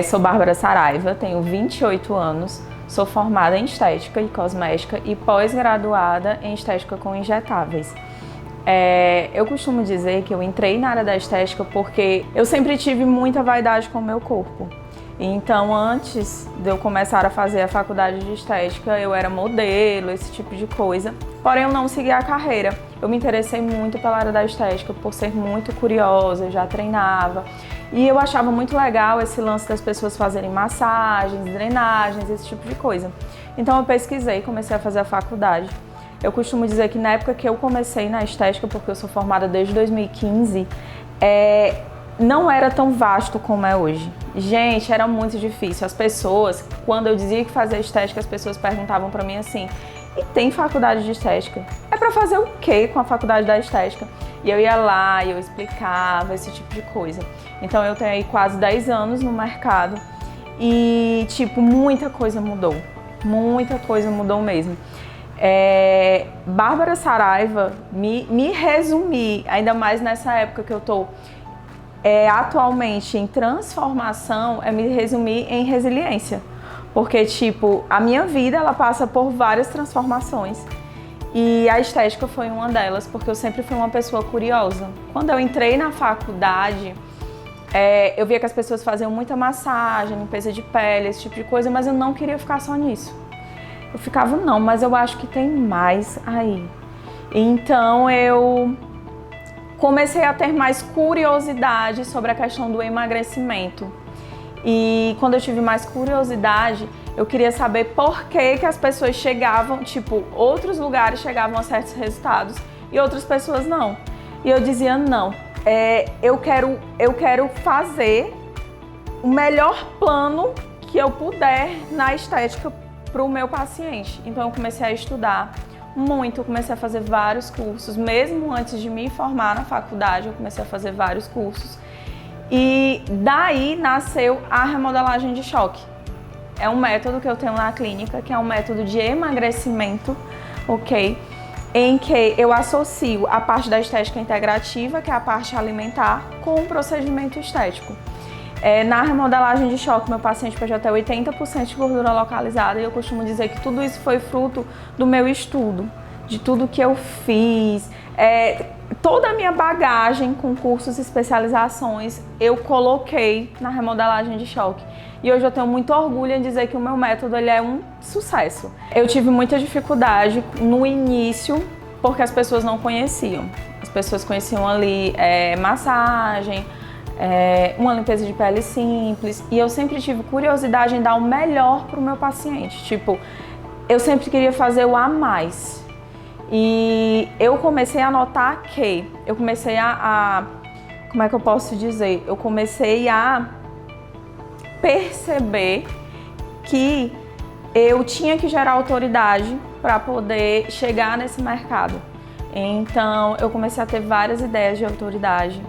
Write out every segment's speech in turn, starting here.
Sou Bárbara Saraiva, tenho 28 anos, sou formada em Estética e Cosmética e pós-graduada em Estética com Injetáveis. Eu costumo dizer que eu entrei na área da estética porque eu sempre tive muita vaidade com o meu corpo. Então, antes de eu começar a fazer a faculdade de estética, eu era modelo, esse tipo de coisa. Porém, eu não segui a carreira. Eu me interessei muito pela área da estética por ser muito curiosa, eu já treinava. E eu achava muito legal esse lance das pessoas fazerem massagens, drenagens, esse tipo de coisa. Então, eu pesquisei e comecei a fazer a faculdade. Eu costumo dizer que na época que eu comecei na estética, porque eu sou formada desde 2015, não era tão vasto como é hoje. Gente, era muito difícil. As pessoas, quando eu dizia que fazia estética, as pessoas perguntavam pra mim assim: e tem faculdade de estética? É pra fazer o quê com a faculdade da estética? E eu ia lá e eu explicava esse tipo de coisa. Então eu tenho aí quase 10 anos no mercado e, tipo, muita coisa mudou. Muita coisa mudou mesmo. Bárbara Saraiva, me resumir, ainda mais nessa época que eu tô atualmente em transformação, me resumir em resiliência. Porque, tipo, a minha vida, ela passa por várias transformações. E a estética foi uma delas, porque eu sempre fui uma pessoa curiosa. Quando eu entrei na faculdade, eu via que as pessoas faziam muita massagem, limpeza de pele, esse tipo de coisa, mas eu não queria ficar só nisso. Eu ficava, não, mas eu acho que tem mais aí. Então eu comecei a ter mais curiosidade sobre a questão do emagrecimento. E quando eu tive mais curiosidade, eu queria saber por que as pessoas chegavam, tipo, outros lugares chegavam a certos resultados e outras pessoas não. E eu dizia, não, eu quero fazer o melhor plano que eu puder na estética para o meu paciente. Então eu comecei a estudar muito, comecei a fazer vários cursos, mesmo antes de me formar na faculdade, eu comecei a fazer vários cursos. E daí nasceu a remodelagem de choque. É um método que eu tenho na clínica, que é um método de emagrecimento, ok? Em que eu associo a parte da estética integrativa, que é a parte alimentar, com o procedimento estético. Na remodelagem de choque, meu paciente pode até 80% de gordura localizada e eu costumo dizer que tudo isso foi fruto do meu estudo, de tudo que eu fiz. Toda a minha bagagem com cursos e especializações eu coloquei na remodelagem de choque. E hoje eu tenho muito orgulho em dizer que o meu método ele é um sucesso. Eu tive muita dificuldade no início porque as pessoas não conheciam. As pessoas conheciam ali massagem, uma limpeza de pele simples. E eu sempre tive curiosidade em dar o melhor para o meu paciente. Tipo, eu sempre queria fazer o a mais. E eu comecei a notar que, eu comecei como é que eu posso dizer? Eu comecei a perceber que eu tinha que gerar autoridade para poder chegar nesse mercado. Então, eu comecei a ter várias ideias de autoridade.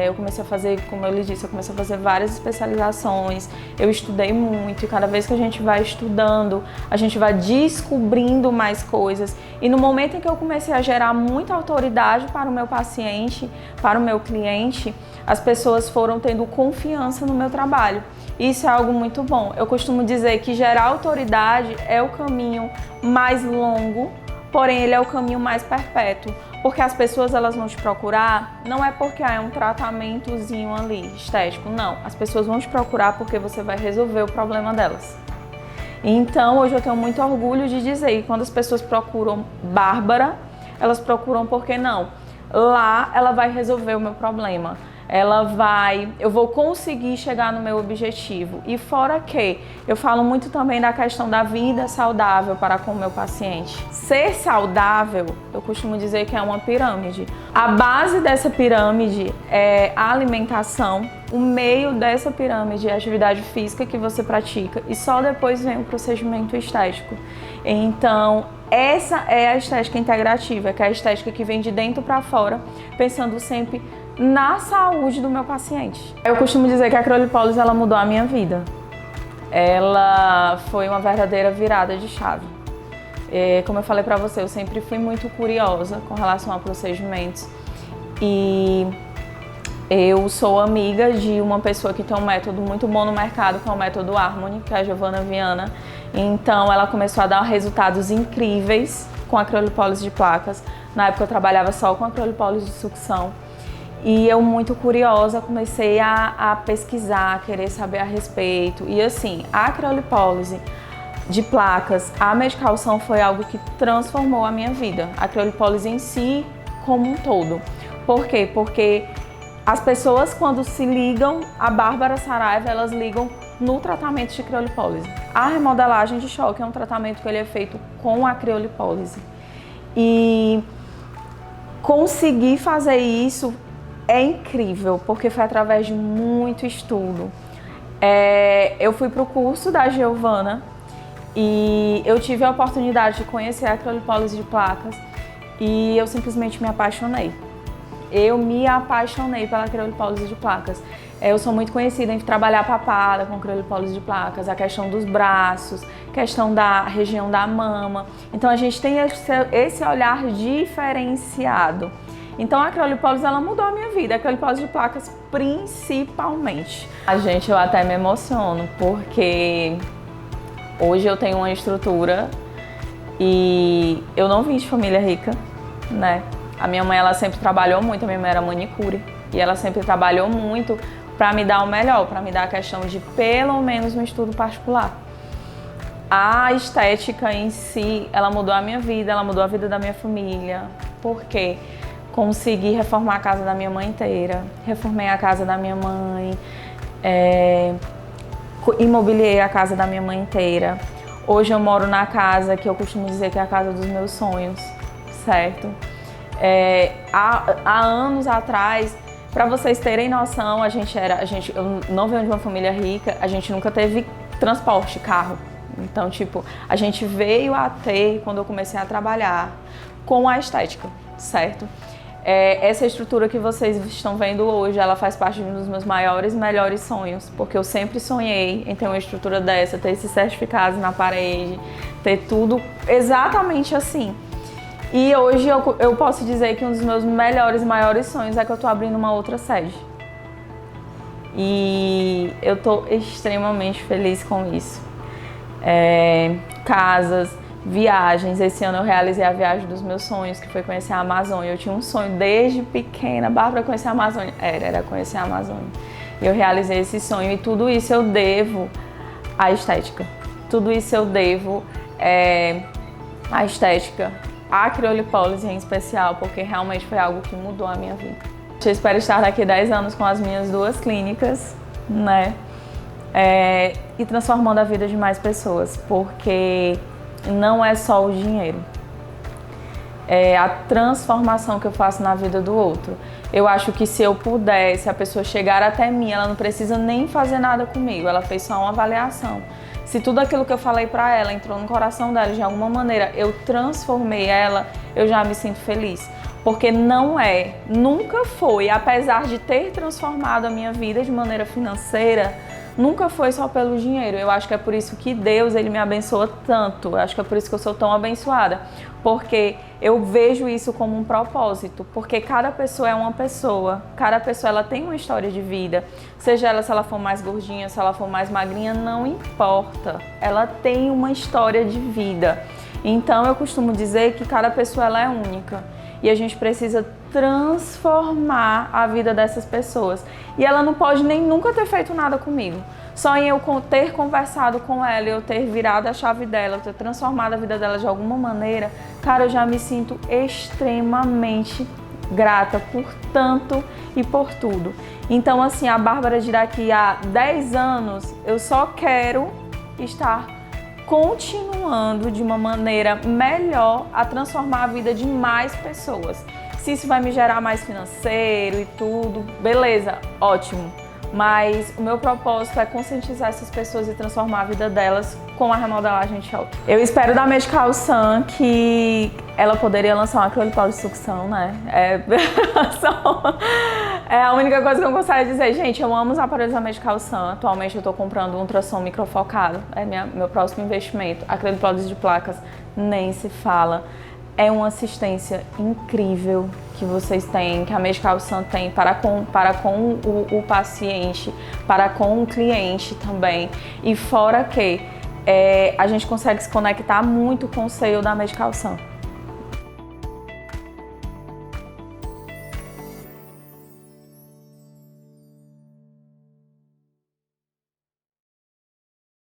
Eu comecei a fazer, como eu lhe disse, eu comecei a fazer várias especializações. Eu estudei muito e cada vez que a gente vai estudando, a gente vai descobrindo mais coisas. E no momento em que eu comecei a gerar muita autoridade para o meu paciente, para o meu cliente, as pessoas foram tendo confiança no meu trabalho. Isso é algo muito bom. Eu costumo dizer que gerar autoridade é o caminho mais longo, porém ele é o caminho mais perpétuo. Porque as pessoas elas vão te procurar, não é porque é um tratamentozinho ali, estético, não. As pessoas vão te procurar porque você vai resolver o problema delas. Então, hoje eu tenho muito orgulho de dizer que quando as pessoas procuram Bárbara, elas procuram porque não. Lá ela vai resolver o meu problema. eu vou conseguir chegar no meu objetivo. E fora que eu falo muito também da questão da vida saudável para com o meu paciente. Ser saudável, eu costumo dizer que é uma pirâmide. A base dessa pirâmide é a alimentação, o meio dessa pirâmide é a atividade física que você pratica e só depois vem o procedimento estético. Então, essa é a estética integrativa, que é a estética que vem de dentro para fora, pensando sempre na saúde do meu paciente. Eu costumo dizer que a criolipólise ela mudou a minha vida. Ela foi uma verdadeira virada de chave. Como eu falei para você, eu sempre fui muito curiosa com relação a procedimentos e eu sou amiga de uma pessoa que tem um método muito bom no mercado, que é o método Harmony, que é a Giovana Viana. Então ela começou a dar resultados incríveis com a criolipólise de placas. Na época eu trabalhava só com a criolipólise de sucção. E eu, muito curiosa, comecei a pesquisar, a querer saber a respeito. E assim, a criolipólise de placas, a medicação foi algo que transformou a minha vida. A criolipólise em si, como um todo. Por quê? Porque as pessoas, quando se ligam a Bárbara Saraiva, elas ligam no tratamento de criolipólise. A remodelagem de choque é um tratamento que ele é feito com a criolipólise. E conseguir fazer isso é incrível, porque foi através de muito estudo. Eu fui para o curso da Giovana e eu tive a oportunidade de conhecer a criolipólise de placas e eu simplesmente me apaixonei. Eu me apaixonei pela criolipólise de placas. Eu sou muito conhecida em trabalhar papada com criolipólise de placas, a questão dos braços, questão da região da mama. Então a gente tem esse olhar diferenciado. Então a criolipólise ela mudou a minha vida, a criolipólise de placas principalmente. Eu até me emociono porque hoje eu tenho uma estrutura e eu não vim de família rica, né? A minha mãe ela sempre trabalhou muito, a minha mãe era manicure e ela sempre trabalhou muito para me dar o melhor, para me dar a questão de pelo menos um estudo particular. A estética em si, ela mudou a minha vida, ela mudou a vida da minha família, porque consegui reformar a casa da minha mãe inteira, reformei a casa da minha mãe, imobiliei a casa da minha mãe inteira. Hoje eu moro na casa que eu costumo dizer que é a casa dos meus sonhos, certo? Há anos atrás, para vocês terem noção, eu não venho de uma família rica, a gente nunca teve transporte, carro. Então, a gente veio a ter quando eu comecei a trabalhar com a estética, certo? Essa estrutura que vocês estão vendo hoje, ela faz parte de um dos meus maiores e melhores sonhos, porque eu sempre sonhei em ter uma estrutura dessa, ter esses certificados na parede, ter tudo exatamente assim. E hoje eu posso dizer que um dos meus melhores e maiores sonhos é que eu estou abrindo uma outra sede. E eu estou extremamente feliz com isso. Casas, viagens. Esse ano eu realizei a viagem dos meus sonhos, que foi conhecer a Amazônia. Eu tinha um sonho desde pequena, Bárbara, conhecer a Amazônia. Era conhecer a Amazônia. E eu realizei esse sonho e tudo isso eu devo à estética. Tudo isso eu devo à estética, à criolipólise em especial, porque realmente foi algo que mudou a minha vida. Eu espero estar daqui 10 anos com as minhas 2 clínicas, né? E transformando a vida de mais pessoas, porque não é só o dinheiro. É a transformação que eu faço na vida do outro. Eu acho que se eu pudesse, a pessoa chegar até mim, ela não precisa nem fazer nada comigo, ela fez só uma avaliação. Se tudo aquilo que eu falei pra ela entrou no coração dela de alguma maneira, eu transformei ela, eu já me sinto feliz. Porque nunca foi, apesar de ter transformado a minha vida de maneira financeira, nunca foi só pelo dinheiro. Eu acho que é por isso que Deus, ele me abençoa tanto. Eu acho que é por isso que eu sou tão abençoada. Porque eu vejo isso como um propósito. Porque cada pessoa é uma pessoa. Cada pessoa ela tem uma história de vida. Seja ela, se ela for mais gordinha, se ela for mais magrinha, não importa. Ela tem uma história de vida. Então eu costumo dizer que cada pessoa ela é única. E a gente precisa transformar a vida dessas pessoas. E ela não pode nem nunca ter feito nada comigo. Só em eu ter conversado com ela, eu ter virado a chave dela, eu ter transformado a vida dela de alguma maneira, cara, eu já me sinto extremamente grata por tanto e por tudo. Então, assim, a Bárbara de daqui a 10 anos, eu só quero estar continuando de uma maneira melhor a transformar a vida de mais pessoas. Se isso vai me gerar mais financeiro e tudo, beleza, ótimo. Mas o meu propósito é conscientizar essas pessoas e transformar a vida delas com a remodelagem Choque. Eu espero da Medical Sun que ela poderia lançar uma acrylipólise de sucção, né? É a única coisa que eu gostaria de dizer. Gente, eu amo os aparelhos da Medical Sun. Atualmente eu tô comprando um ultrassom microfocado. É meu próximo investimento. Acrylipólise de placas, nem se fala. É uma assistência incrível que vocês têm, que a Medical Sun tem para com o paciente, para com o cliente também. E fora que a gente consegue se conectar muito com o seio da Medical Sun.